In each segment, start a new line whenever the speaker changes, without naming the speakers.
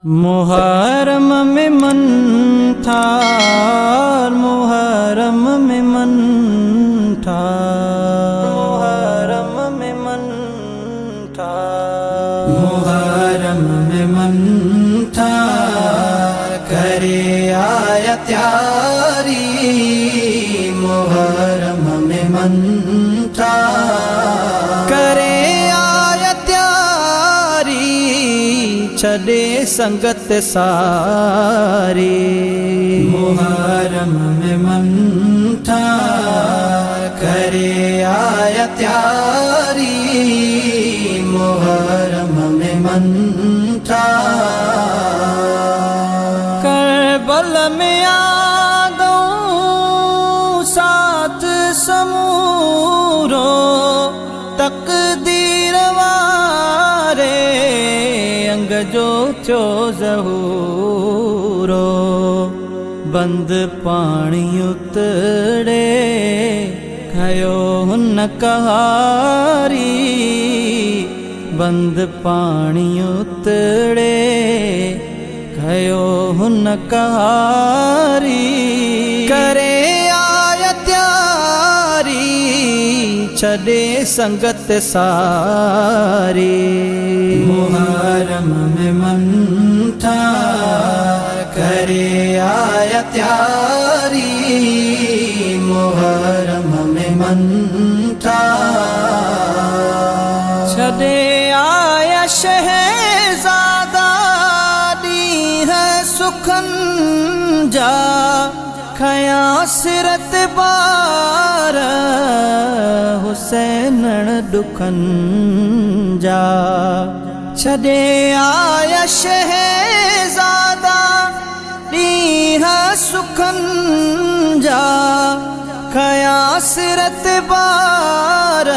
मुहर्रम में मन था, मुहर्रम में मन था, मुहर्रम में मन था, मुहर्रम में मन था, करे आया त्यारी, मुहर्रम में मन था, करे आया त्यारी, छड़े संगत सारी, मुहर्रम में मन था, करे आया त्यारी, मुहर्रम में मन था। करबल में आ गऊं साथ समूरो, तकदीर वारे अंग जो थियो ज़हूरो, बंद पानी उतरे खयो हुन कहारी, बंद पानी उतरे खयो हुन कहारी, करे आया त्यारी, छड़े संगत सारी, मुहर्रम में मन था, करे आया त्यारी, मुहर्रम में मन था। छड़े आया शहज़ादा दी है सुखन जा, खया सिरत बार हुसैन दुखन जा, छड़े आया शहज़ादा दी है सुखन जा, खया सिरत बार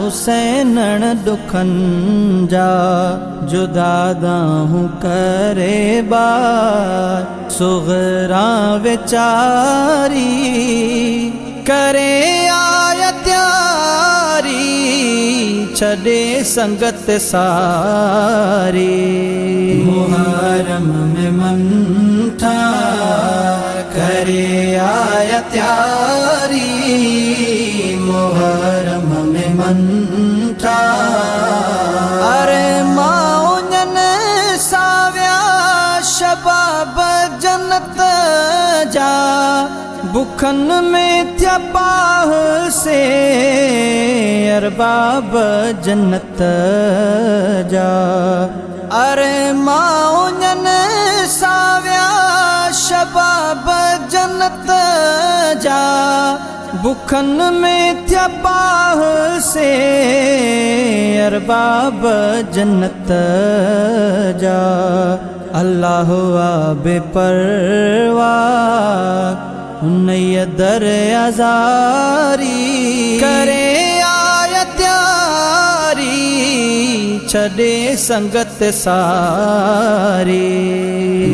हुसैन दुखन जा, जुदा दाहूं करे बार सुगरा विचारी, करे आया त्यारी, छड़े संगत सारी, मुहर्रम में मन था, करे आया त्यारी, मुहर्रम में मन था। अरे माउन साव्या शबाब जन्नत जा, बुखन में थिया पाह से अरबाब जन्नत जा, अरे माउन साव्या शबाब जन्नत जा, बुखन में थिया पाह से अरबाब जन्नत जा, अल्लाह आबे परवार उन्नय दर आजारी, करे आया त्यारी, छड़े संगत सारी,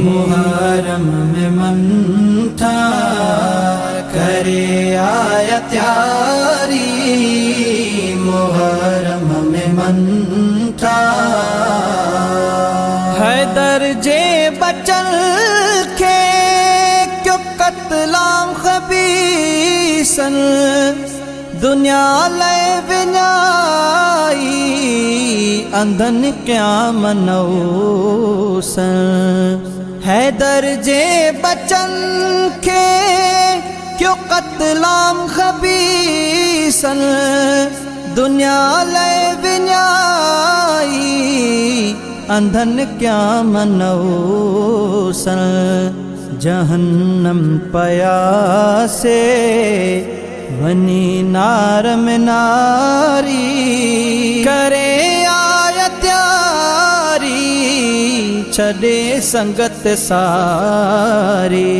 मुहर्रम में मन था, करे आया त्यारी, मुहर्रम में मन था। हैदर जे बचल के क्यों कत्लाम खबीसन, दुनिया ले विनाई अंधन क्या मनौसन, हैदर जे बचन के क्यों कत्लाम खबीसन, दुनिया ले विनाई अंधन क्या मनौसन, जहन्नम पया से वनी नार में नारी, करे आया त्यारी, छड़े संगत सारी,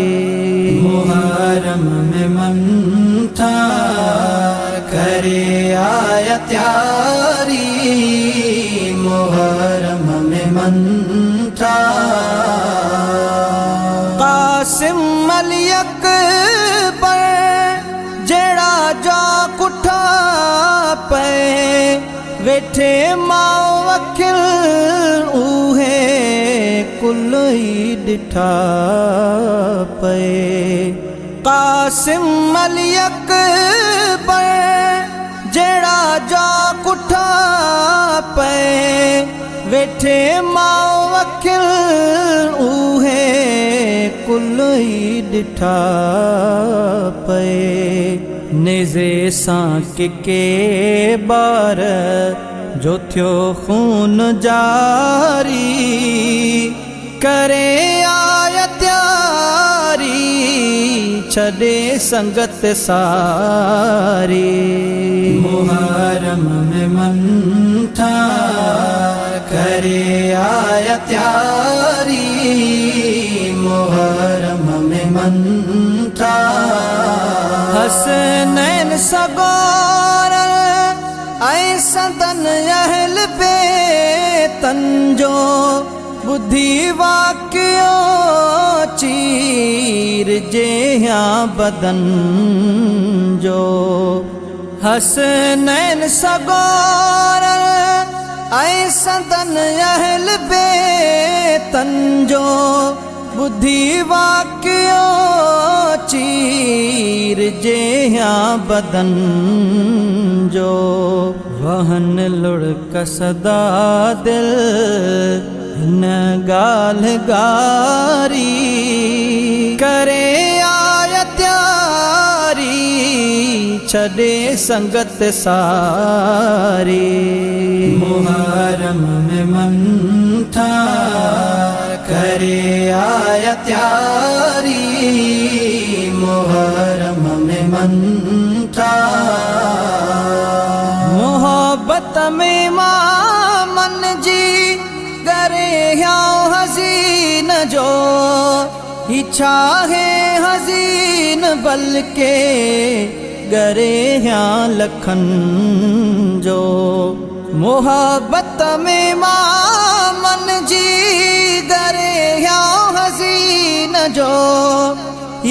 मुहर्रम में मन था, करे आया त्यारी, मुहर्रम में मन था। कासिम अली अकबर जेड़ा जा कुठा पे वेठे माओ वकील उहे कुल ही डिठा पे कासिम अली अकबर जेड़ा जा कुठा पे वेठे माओ वकिल उहे कुल ही डिठा पे नेज़े सां के बार जो थियो खून जारी करे आया त्यारी छड़े संगत सारी मुहर्रम में मंठा करे आया त्यारी मुहर्रम में मंठा हसनैन सगोर ऐसा तन अहल बेतन जो बुद्धि वाक्यो चीर जेहा बदन जो हसनैन सगोर ऐसा तन अहल बेतन जो बुद्धि वाक्यो चीर जेहा बदन जो वहन लुढ़क सदा दिल न गाल गारी करे आया त्यारी छड़े संगत सारी मुहर्रम में मंठा करे आया त्यारी मुहर्रम में मंठा मोहब्बत में मन जी करे ह्याओ हसीन जो इच्छा है हसीन बल्कि गरे ह्या लखन जो मोहब्बत में मन जी गरे ह्याओ हसीन जो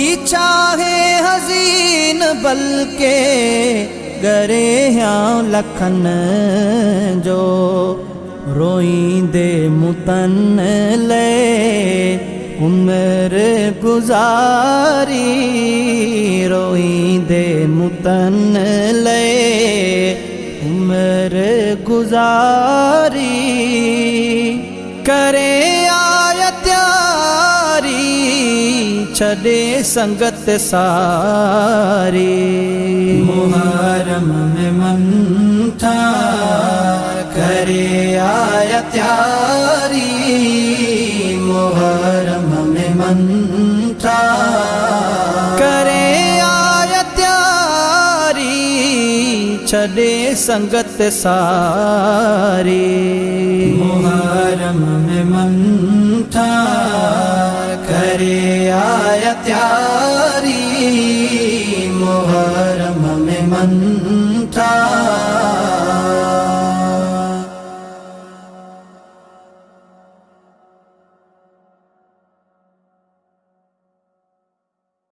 इच्छा है हसीन बल्कि गरे ह्या लखन जो रोईंदे मुतन ले उम्र गुजारी रोईंदे मुतन ले उम्र गुजारी करे आया त्यारी छड़े संगत सारी मुहर्रम में मंठा करे आया त्यारी मुहर्रम में मंठा करे आया त्यारी छड़े संगत सारी मुहर्रम में मंठा करे आया त्यारी मुहर्रम में मंठा